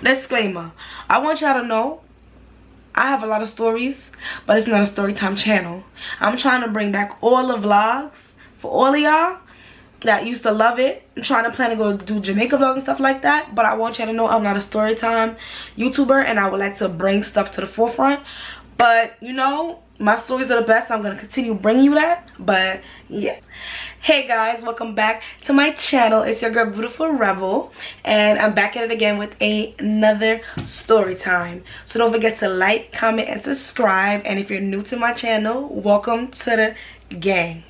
Disclaimer, I want y'all to know I have a lot of stories, but it's not a story time channel. I'm trying to bring back all the vlogs for all of y'all that used to love it. I'm trying to plan to go do Jamaica vlogs and stuff like that, but I want y'all to know I'm not a story time YouTuber, and I would like to bring stuff to the forefront. But you know, my stories are the best, so I'm going to continue bringing you that. But yeah. Hey guys, welcome back to my channel. It's your girl Beautiful Rebel, and I'm back at it again with another story time. So don't forget to like, comment, and subscribe. And if you're new to my channel, welcome to the gang.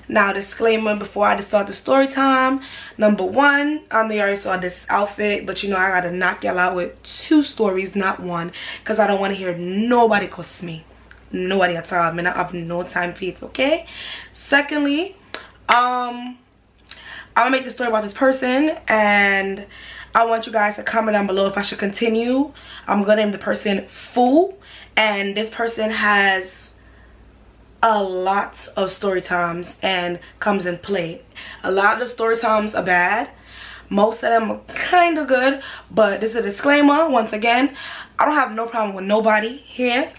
Now, disclaimer before I start the story time. Number one, I know you already saw this outfit, but you know I gotta knock y'all out with 2 stories, not 1, because I don't want to hear nobody cuss me. Nobody at all. I mean, I have no time for it, okay? Secondly, I'm gonna make the story about this person, and I want you guys to comment down below if I should continue. I'm gonna name the person Fool, and this person has a lot of story times and comes in play. A lot of the story times are bad, most of them are kind of good, but this is a disclaimer. Once again, I don't have no problem with nobody here,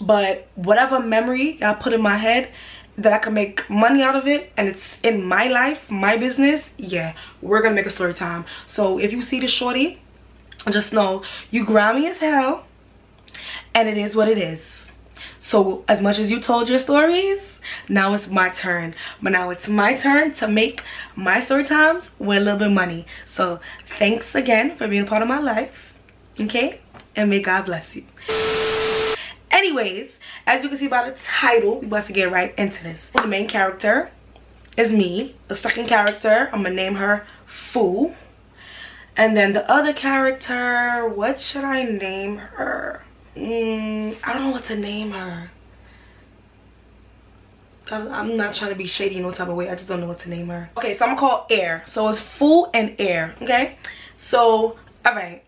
but whatever memory I put in my head that I can make money out of it, and it's in my life, my business, yeah, we're gonna make a story time. So if you see this shorty, just know you grimy as hell, and it is what it is. So as much as you told your stories, now it's my turn. But now it's my turn to make my story times with a little bit of money. So thanks again for being a part of my life. Okay? And may God bless you. Anyways, as you can see by the title, we're about to get right into this. The main character is me. The second character, I'm gonna name her Fool. And then the other character, what should I name her? I don't know what to name her. I'm not trying to be shady in no type of way. I just don't know what to name her. Okay, so I'm gonna call Air. So it's Fool and Air. Okay, so alright,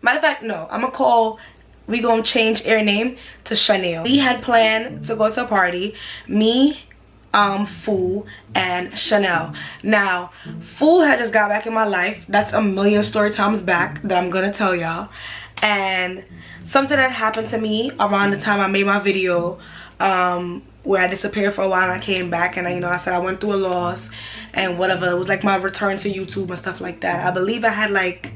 matter of fact, no, we gonna change Air name to Chanel. We had planned to go to a party, me, Fool, and Chanel. Now Fool had just got back in my life. That's a million story times back that I'm gonna tell y'all. And something that happened to me around the time I made my video, where I disappeared for a while and I came back, and I said I went through a loss and whatever. It was like my return to YouTube and stuff like that. I believe I had like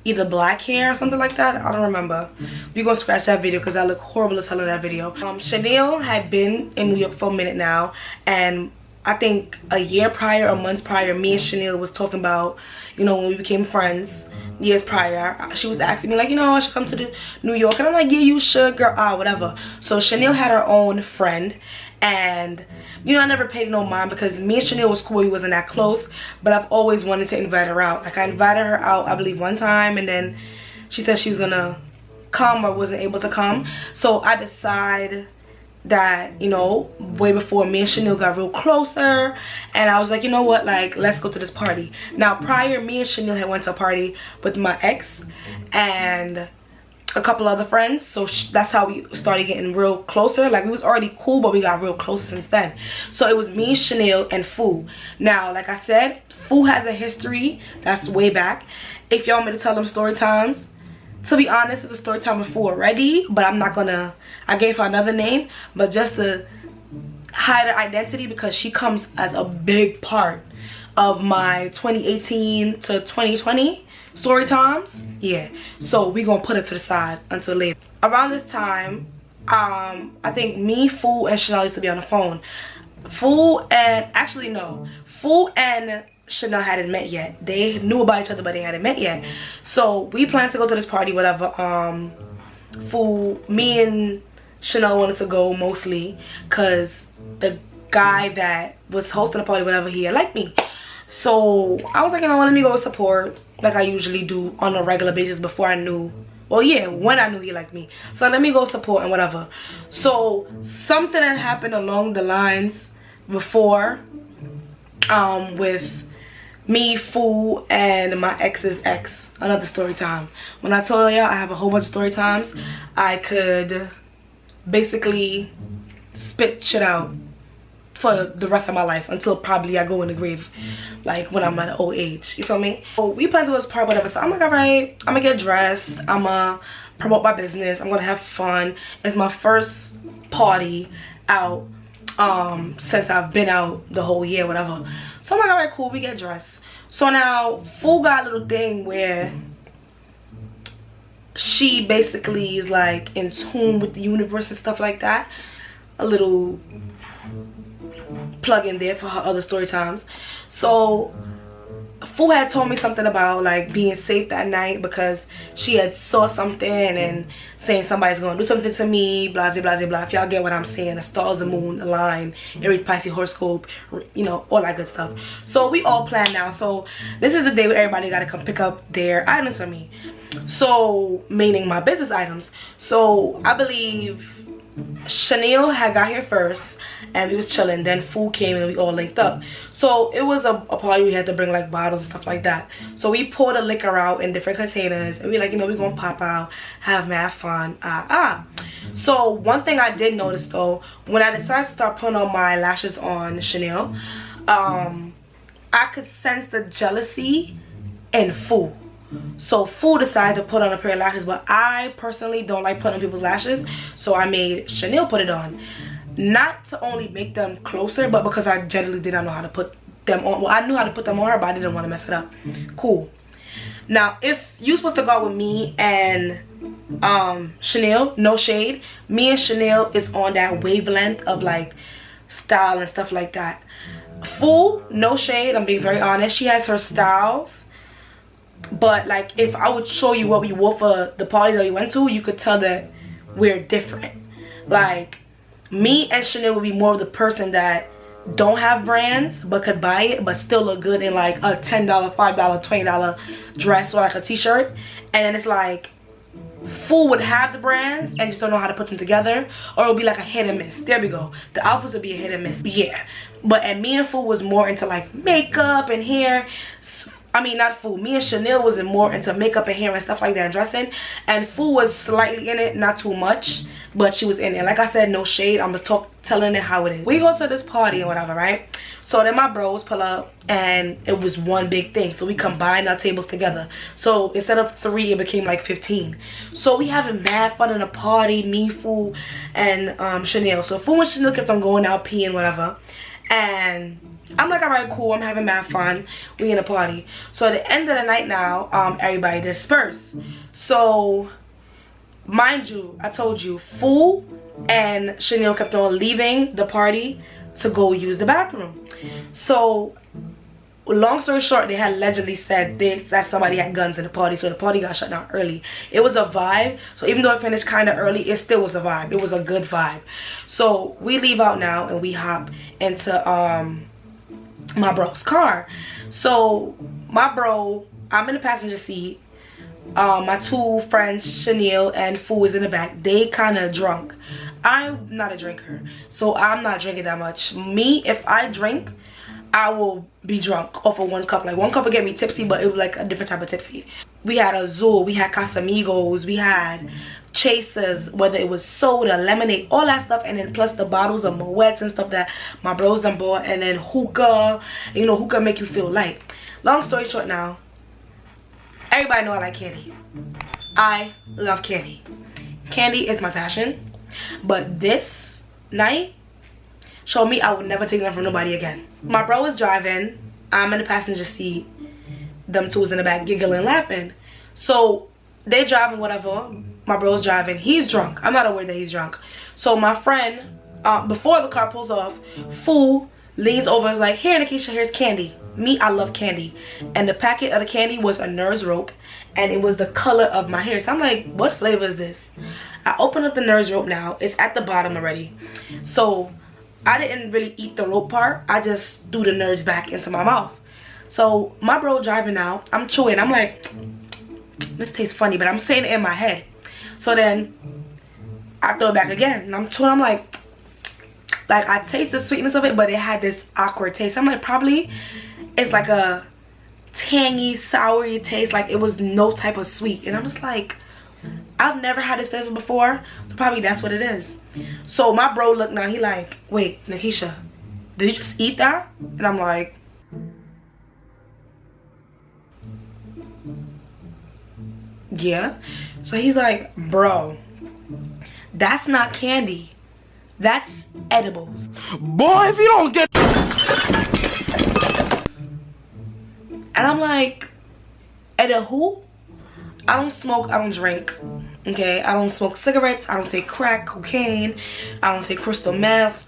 either black hair or something like that. I don't remember. We're gonna scratch that video because I look horrible as hell in that video. Chanel had been in New York for a minute now, and I think a year prior or months prior, me and Chanel was talking about, when we became friends years prior. She was asking me like, I should come to New York, and I'm like, yeah, you should, girl, whatever. So Chanel had her own friend, and I never paid no mind because me and Chanel was cool. We wasn't that close, but I've always wanted to invite her out. Like I invited her out, I believe, one time, and then she said she was gonna come or wasn't able to come. So I decided that, way before me and Chanel got real closer, and I was like, you know what, like, let's go to this party. Now prior, me and Chanel had went to a party with my ex and a couple other friends, so that's how we started getting real closer. Like we was already cool, but we got real close since then. So it was me, Chanel, and Fool. Now like I said, Fool has a history that's way back. If y'all want me to tell them story times, to be honest, it's a story time before already, but I'm not gonna, I gave her another name, but just to hide her identity, because she comes as a big part of my 2018 to 2020 story times. Yeah, so we gonna put it to the side until later. Around this time, I think me, Fool, and Chanel used to be on the phone. Fool and Chanel hadn't met yet. They knew about each other, but they hadn't met yet. So we planned to go to this party, whatever. Me and Chanel wanted to go mostly because the guy that was hosting the party, whatever, he had liked me. So I was like, let me go support like I usually do on a regular basis before I knew. Well, yeah, when I knew he liked me. So let me go support and whatever. So something that happened along the lines before, with me, Fool, and my ex's ex. Another story time. When I told y'all I have a whole bunch of story times, I could basically spit shit out for the rest of my life until probably I go in the grave, like when I'm at an old age. You feel me? So we plan to do this part, whatever. So I'm like, all right, I'm gonna get dressed, I'm gonna promote my business, I'm gonna have fun. It's my first party out since I've been out the whole year, whatever. So I'm like, all right, cool, we get dressed. So now Fool got a little thing where she basically is like in tune with the universe and stuff like that. A little plug in there for her other story times. So Fool had told me something about like being safe that night because she had saw something and saying somebody's gonna do something to me, blah blah blah blah. If y'all get what I'm saying, the stars, the moon, the line, Aries, Pisces, horoscope, you know, all that good stuff. So we all plan now. So this is the day where everybody gotta come pick up their items from me. So meaning my business items. So I believe Chanel had got here first and we was chilling. Then Fool came and we all linked up. So it was a party. We had to bring like bottles and stuff like that. So we poured the liquor out in different containers and we like, you know, we gonna pop out, have mad fun. So one thing I did notice though, when I decided to start putting on my lashes on Chanel, I could sense the jealousy in Fool. So Fool decided to put on a pair of lashes, but I personally don't like putting on people's lashes, so I made Chanel put it on. Not to only make them closer, but because I generally did not know how to put them on. Well, I knew how to put them on her, but I didn't want to mess it up. Cool. Now, if you're supposed to go out with me and Chanel, no shade, me and Chanel is on that wavelength of like style and stuff like that. Fool, no shade, I'm being very honest, she has her styles. But like if I would show you what we wore for the parties that we went to, you could tell that we're different. Like me and Chanel would be more of the person that don't have brands but could buy it but still look good in like a $10, $5, $20 dress or like a t-shirt. And then it's like Fool would have the brands and just don't know how to put them together, or it would be like a hit and miss. There we go. The outfits would be a hit and miss. Yeah. And me and Fool was more into like makeup and hair. I mean, not Fool. Me and Chanel was more into makeup and hair and stuff like that, and dressing. And Fool was slightly in it, not too much, but she was in it. Like I said, no shade. I'm just telling it how it is. We go to this party and whatever, right? So then my bros pull up, and it was one big thing. So we combined our tables together. So instead of 3, it became like 15. So we having mad fun in a party, me, Fool, and Chanel. So Fool and Chanel kept on going out, peeing, whatever. And I'm like, all right, cool, I'm having mad fun, we in a party. So at the end of the night now, everybody dispersed. So mind you, I told you, Fool and Chanel kept on leaving the party to go use the bathroom. So long story short, they had allegedly said that somebody had guns in the party, so the party got shut down early. It was a vibe, so even though it finished kind of early, it still was a vibe. It was a good vibe. So we leave out now and we hop into my bro's car. So my bro, I'm in the passenger seat. My 2 friends, Chanel and Fool, is in the back. They kind of drunk. I'm not a drinker, so I'm not drinking that much. Me, if I drink, I will be drunk off of 1 cup. Like 1 cup would get me tipsy, but it was like a different type of tipsy. We had Azul, we had Casamigos, we had chasers, whether it was soda, lemonade, all that stuff, and then plus the bottles of Moets and stuff that my bros done bought, and then hookah. You know, hookah make you feel light. Long story short now, everybody know I like candy. I love candy. Candy is my passion. But this night showed me I would never take them from nobody again. My bro was driving, I'm in the passenger seat, them 2's in the back giggling, laughing. So they driving, whatever, my bro's driving, he's drunk. I'm not aware that he's drunk. So my friend, before the car pulls off, Fool leans over and is like, here Nikisha, here's candy. Me, I love candy. And the packet of the candy was a nurse rope, and it was the color of my hair. So I'm like, what flavor is this? I open up the nurse rope now. It's at the bottom already. So I didn't really eat the rope part. I just threw the nerds back into my mouth. So my bro driving now, I'm chewing. I'm like, this tastes funny, but I'm saying it in my head. So then I throw it back again, and I'm chewing. I'm like I taste the sweetness of it, but it had this awkward taste. I'm like, probably it's like a tangy, soury taste. Like it was no type of sweet. And I'm just like, I've never had this flavor before, so probably that's what it is. So my bro looked now, he like, wait, Nikisha, did you just eat that? And I'm like, yeah. So he's like, bro, that's not candy, that's edibles. Boy, if you don't get... And I'm like, who? I don't smoke, I don't drink, okay? I don't smoke cigarettes, I don't take crack, cocaine, I don't take crystal meth,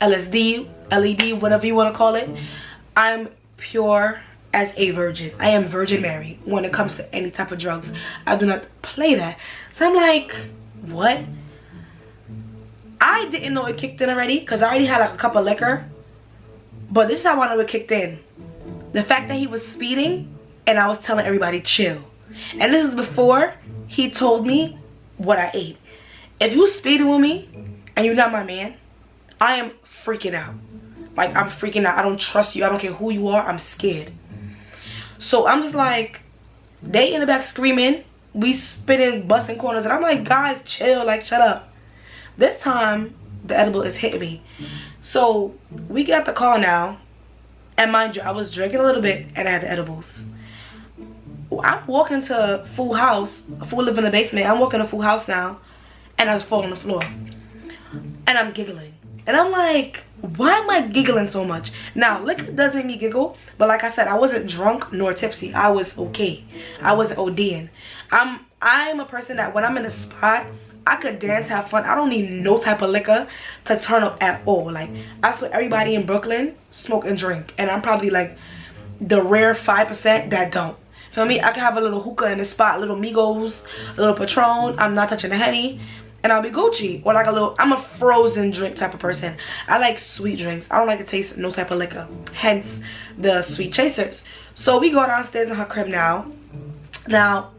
LSD, LED, whatever you want to call it. I'm pure as a virgin. I am Virgin Mary when it comes to any type of drugs. I do not play that. So I'm like, what? I didn't know it kicked in already because I already had like a cup of liquor. But this is how I know it kicked in. The fact that he was speeding and I was telling everybody chill. And this is before he told me what I ate. If you speeding with me and you're not my man, I am freaking out. Like, I'm freaking out. I don't trust you. I don't care who you are. I'm scared. So I'm just like, they in the back screaming. We spinning, busting corners. And I'm like, guys, chill. Like, shut up. This time, the edible is hitting me. So we get the car now. And mind you, I was drinking a little bit and I had the edibles. I'm walking to Full House. Full live in the basement. I'm walking to Full House now. And I was falling on the floor. And I'm giggling. And I'm like, why am I giggling so much? Now, liquor does make me giggle. But like I said, I wasn't drunk nor tipsy. I was okay. I wasn't ODing. I'm a person that when I'm in a spot, I could dance, have fun. I don't need no type of liquor to turn up at all. Like, I saw everybody in Brooklyn smoke and drink. And I'm probably like the rare 5% that don't. Feel me? I can have a little hookah in the spot, a little Migos, a little Patron. I'm not touching the Henny. And I'll be Gucci. Or like a little, I'm a frozen drink type of person. I like sweet drinks. I don't like to taste no type of liquor. Hence, the sweet chasers. So we go downstairs in her crib now. Now,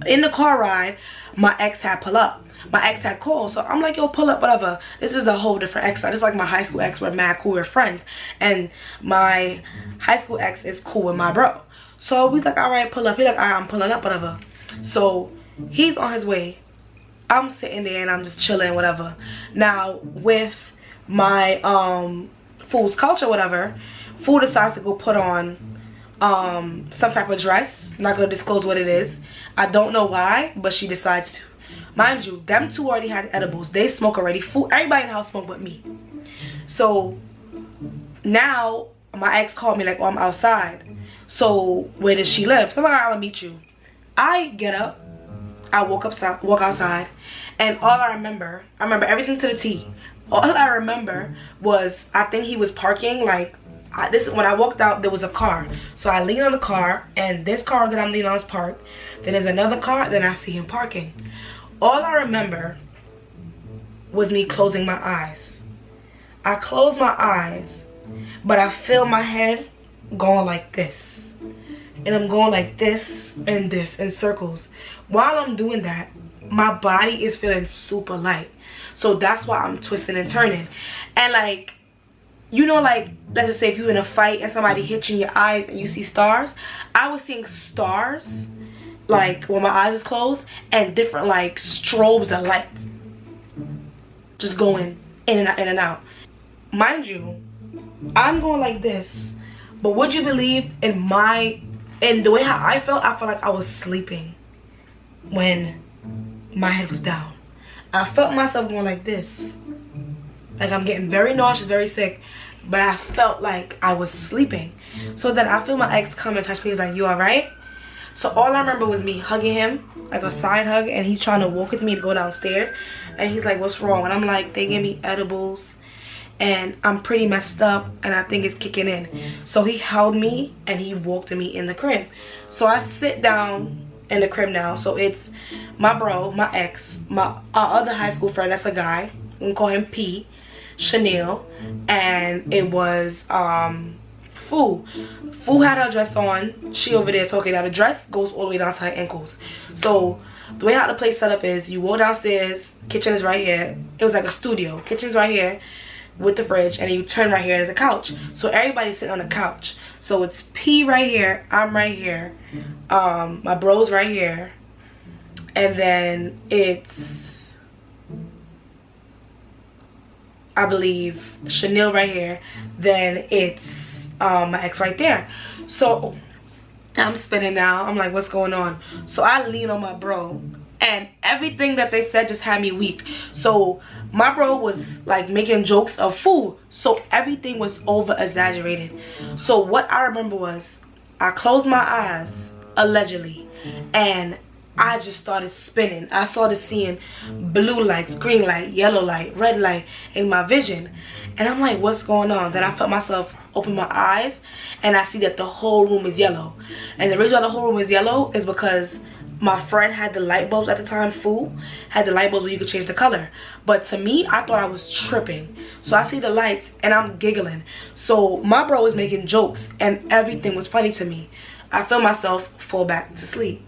in the car ride, my ex had pull up. My ex had called. So I'm like, yo, pull up, whatever. This is a whole different ex. This is like my high school ex. We're mad cool. We're friends. And my high school ex is cool with my bro. So we like, all right, pull up. He's like, all right, I'm pulling up, whatever. So he's on his way. I'm sitting there and I'm just chilling, whatever. Now, with my Fool's culture, whatever, Fool decides to go put on some type of dress. I'm not going to disclose what it is. I don't know why, but she decides to. Mind you, them two already had edibles. They smoke already. Fool, everybody in the house smoke but me. So, now, my ex called me like, oh, I'm outside. So, where does she live? So I'm like, I'll meet you. I get up. I walk outside, and all I remember everything to the T. All I remember was, I think he was parking, like, when I walked out, there was a car. So I lean on the car, and this car that I'm leaning on is parked. Then there's another car, then I see him parking. All I remember was me closing my eyes. I closed my eyes, but I feel my head going like this. And I'm going like this and this in circles. While I'm doing that, my body is feeling super light. So that's why I'm twisting and turning. And like, you know, like, let's just say if you're in a fight and somebody hits you in your eyes and you see stars. I was seeing stars, like, when my eyes is closed, and different, like, strobes of light. Just going in and out, in and out. Mind you, I'm going like this. But would you believe in the way how I felt like I was sleeping when my head was down. I felt myself going like this. Like I'm getting very nauseous, very sick. But I felt like I was sleeping. So then I feel my ex come and touch me. He's like, you alright? So all I remember was me hugging him, like a side hug. And he's trying to walk with me to go downstairs. And he's like, what's wrong? And I'm like, they gave me edibles. And I'm pretty messed up. And I think it's kicking in. So he held me and he walked to me in the crib. So I sit down in the crib now. So it's my bro, my ex, my other high school friend. That's a guy. We can call him P. Chanel. And it was Fu. Fu had her dress on. She over there talking. Now the dress goes all the way down to her ankles. So the way how the place set up is you walk downstairs. Kitchen is right here. It was like a studio. Kitchen's right here with the fridge, and then you turn right here and there's a couch. So everybody's sitting on the couch. So it's P right here, I'm right here, my bro's right here, and then it's, I believe, Chanel right here, then it's my ex right there. So I'm spinning now. I'm like, what's going on? So I lean on my bro, and everything that they said just had me weak. So my bro was like making jokes of food, so everything was over exaggerated. So what I remember was I closed my eyes, allegedly, and I just started spinning. I started seeing blue lights, green light, yellow light, red light in my vision, and I'm like, what's going on? Then I felt myself open my eyes, and I see that the whole room is yellow. And the reason why the whole room is yellow is because my friend had the light bulbs at the time. Fool had the light bulbs where you could change the color. But to me, I thought I was tripping. So I see the lights and I'm giggling. So my bro was making jokes and everything was funny to me. I feel myself fall back to sleep.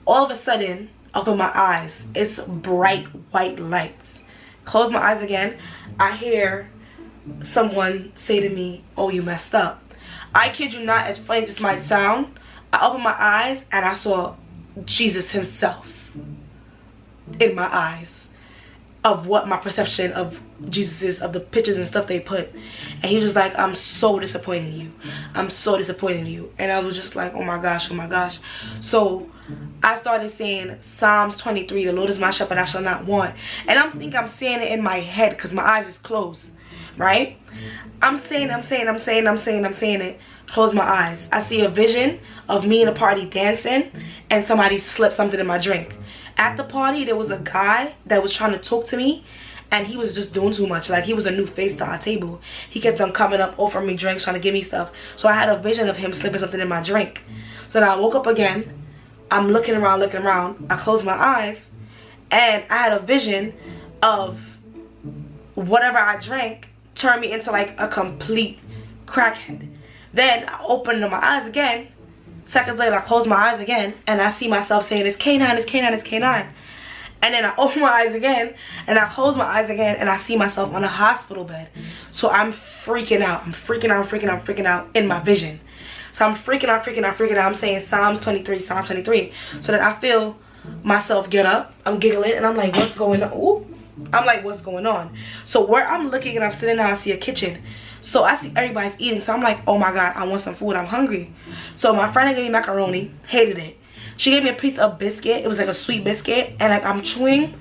All of a sudden, up in my eyes, it's bright white lights. Close my eyes again. I hear someone say to me, oh, you messed up. I kid you not, as funny as this might sound, I opened my eyes and I saw Jesus himself in my eyes, of what my perception of Jesus is, of the pictures and stuff they put. And he was like, I'm so disappointed in you. I'm so disappointed in you. And I was just like, oh my gosh, oh my gosh. So I started saying Psalms 23, the Lord is my shepherd, I shall not want. And I'm saying it in my head because my eyes is closed, right? I'm saying it. Close my eyes. I see a vision of me in a party dancing and somebody slipped something in my drink. At the party, there was a guy that was trying to talk to me, and he was just doing too much. Like, he was a new face to our table. He kept on coming up, offering me drinks, trying to give me stuff. So I had a vision of him slipping something in my drink. So then I woke up again. I'm looking around. I closed my eyes, and I had a vision of whatever I drank turned me into like a complete crackhead. Then I opened my eyes again. Seconds later, I close my eyes again, and I see myself saying, it's K9, it's K9, it's K9. And then I open my eyes again, and I close my eyes again, and I see myself on a hospital bed. So I'm freaking out. I'm freaking out in my vision. So I'm freaking out. I'm saying Psalms 23. So then I feel myself get up. I'm giggling, and I'm like, what's going on? Ooh. I'm like, what's going on? So where I'm looking and I'm sitting down, I see a kitchen. So I see everybody's eating. So I'm like, oh my God, I want some food. I'm hungry. So my friend gave me macaroni. Hated it. She gave me a piece of biscuit. It was like a sweet biscuit. And like I'm chewing.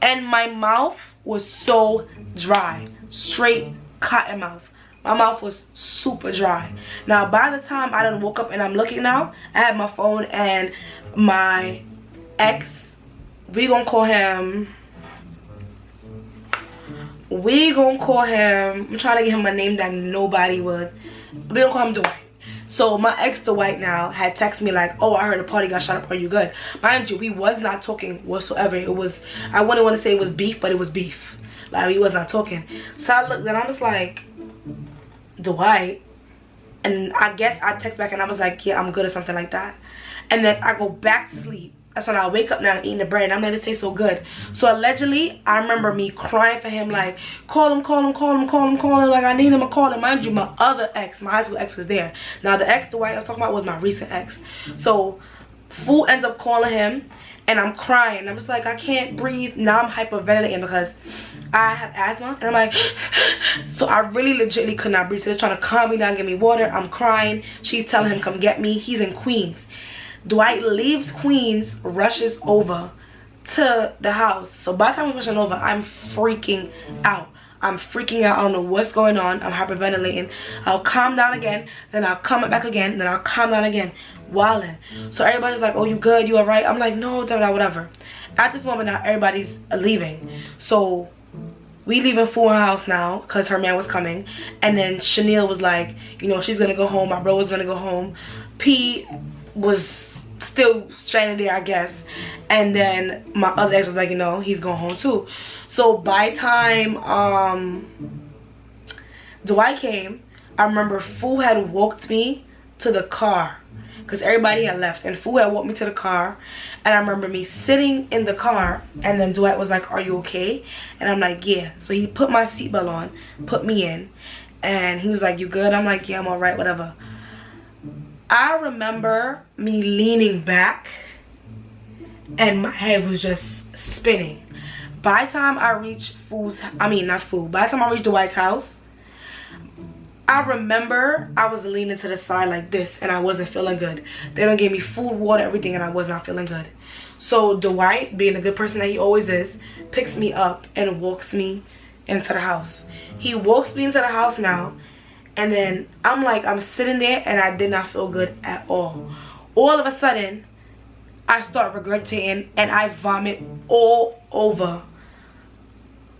And my mouth was so dry. Straight cotton mouth. My mouth was super dry. Now by the time I done woke up and I'm looking now, I had my phone and my ex, we gonna call him, I'm trying to give him a name that nobody would. We gonna call him Dwight. So my ex Dwight now had texted me like, oh, I heard a party got shot up, are you good? Mind you, we was not talking whatsoever. It was, I wouldn't want to say it was beef, but it was beef. Like, we was not talking. So I looked and I was like, Dwight? And I guess I text back and I was like, yeah, I'm good or something like that. And then I go back to sleep. That's when I wake up now, I'm eating the bread, and I'm like, it tastes so good. So allegedly, I remember me crying for him, like, call him, like, I need him to call him. Mind you, my other ex, my high school ex was there. Now, the ex Dwight I was talking about was my recent ex. So, fool ends up calling him, and I'm crying. I'm just like, I can't breathe. Now I'm hyperventilating because I have asthma, and I'm like, so I really legitimately could not breathe. So they're trying to calm me down, give me water. I'm crying. She's telling him, come get me. He's in Queens. Dwight leaves Queens, rushes over to the house. So by the time we're rushing over, I'm freaking out. I don't know what's going on. I'm hyperventilating. I'll calm down again, then I'll come back again, then I'll calm down again, wilding. So everybody's like, oh, you good? You alright? I'm like, no, whatever. At this moment now, everybody's leaving. So we leaving Fool house now because her man was coming. And then Chanel was like, you know, she's gonna go home. My bro was gonna go home. P was still stranded there, I guess. And then my other ex was like, you know, he's going home too. So by time Dwight came, I remember Fool had walked me to the car because everybody had left, and Fool had walked me to the car. And I remember me sitting in the car, and then Dwight was like, are you okay? And I'm like, yeah. So he put my seatbelt on, put me in, and he was like, you good? I'm like, yeah, I'm alright, whatever. I remember me leaning back and my head was just spinning. By the time I reached by the time I reached Dwight's house, I remember I was leaning to the side like this and I wasn't feeling good. They done gave me food, water, everything, and I was not feeling good. So Dwight, being the good person that he always is, picks me up and walks me into the house. He walks me into the house now, and then I'm sitting there and I did not feel good at all. All of a sudden, I start regurgitating and I vomit all over.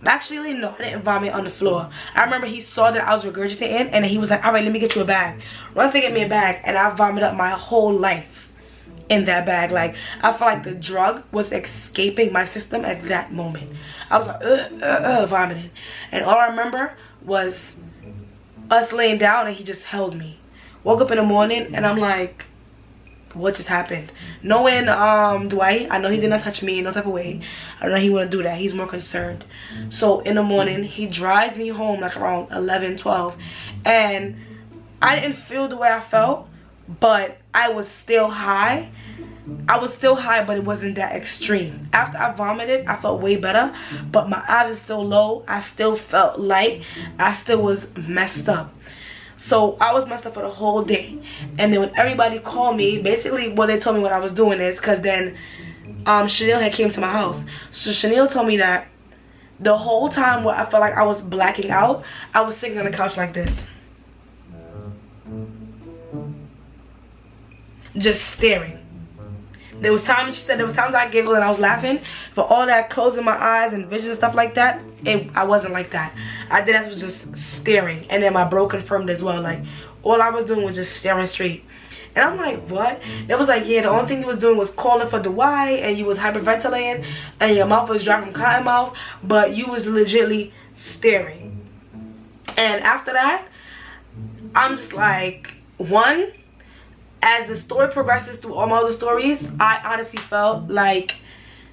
Actually, no, I didn't vomit on the floor. I remember he saw that I was regurgitating and he was like, all right, let me get you a bag. Once they get me a bag, and I vomited up my whole life in that bag. Like, I felt like the drug was escaping my system at that moment. I was like, vomiting. And all I remember was us laying down and he just held me. Woke up in the morning and I'm like, what just happened? Knowing Dwight, I know he did not touch me in no type of way. I know he wouldn't do that. He's more concerned. So in the morning, he drives me home like around 11, 12. And I didn't feel the way I felt, but I was still high. I was still high, but it wasn't that extreme. After I vomited, I felt way better, but my eyes were still low. I still felt light. I still was messed up. So I was messed up for the whole day. And then when everybody called me, basically what they told me what I was doing is, because then Chanel had came to my house. So Chanel told me that the whole time where I felt like I was blacking out, I was sitting on the couch like this, just staring. There was times, she said, there was times I giggled and I was laughing, but all that closing my eyes and vision and stuff like that, I wasn't like that. I did that was just staring. And then my bro confirmed as well. Like, all I was doing was just staring straight. And I'm like, what? It was like, yeah, the only thing you was doing was calling for Dwight, and you was hyperventilating, and your mouth was dry from cotton mouth, but you was legitly staring. And after that, I'm just like, one, as the story progresses through all my other stories, I honestly felt like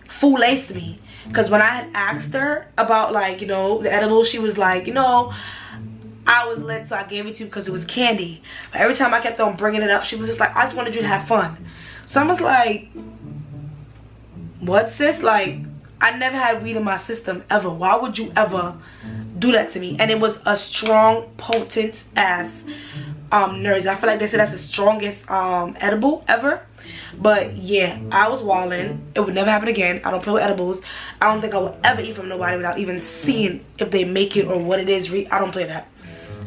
Fool laced me. Because when I had asked her about, like, you know, the edibles, she was like, you know, I was lit, so I gave it to you because it was candy. But every time I kept on bringing it up, she was just like, I just wanted you to have fun. So I was like, what, sis? Like, I never had weed in my system ever. Why would you ever do that to me? And it was a strong, potent ass nerds. I feel like they said that's the strongest edible ever. But yeah, I was wilding. It would never happen again. I don't play with edibles. I don't think I would ever eat from nobody without even seeing if they make it or what it is. I don't play that.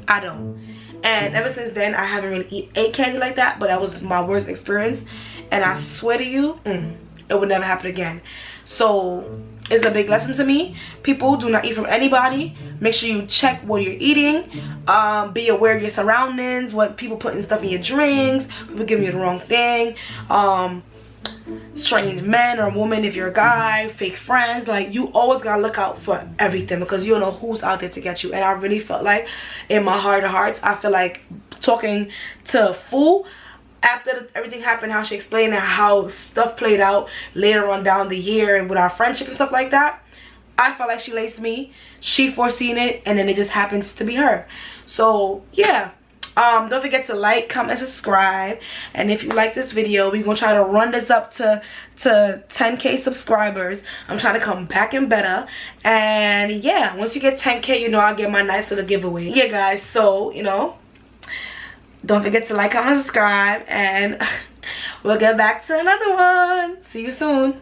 I don't. And ever since then, I haven't really ate candy like that. But that was my worst experience. And I swear to you, it would never happen again. So it's a big lesson to me. People, do not eat from anybody. Make sure you check what you're eating. Be aware of your surroundings, what people putting stuff in your drinks, people giving you the wrong thing, strange men or women if you're a guy, fake friends. Like, you always gotta look out for everything, because you don't know who's out there to get you. And I really felt like, in my heart of hearts, I feel like talking to Fool after everything happened, how she explained how stuff played out later on down the year and with our friendship and stuff like that, I felt like she laced me. She foreseen it, and then it just happens to be her. So yeah, don't forget to like, comment, subscribe. And if you like this video, we're gonna try to run this up to 10K subscribers. I'm trying to come back and better. And yeah, once you get 10K, you know, I'll get my nice little giveaway. Yeah guys, so you know, don't forget to like, comment, subscribe, and we'll get back to another one. See you soon.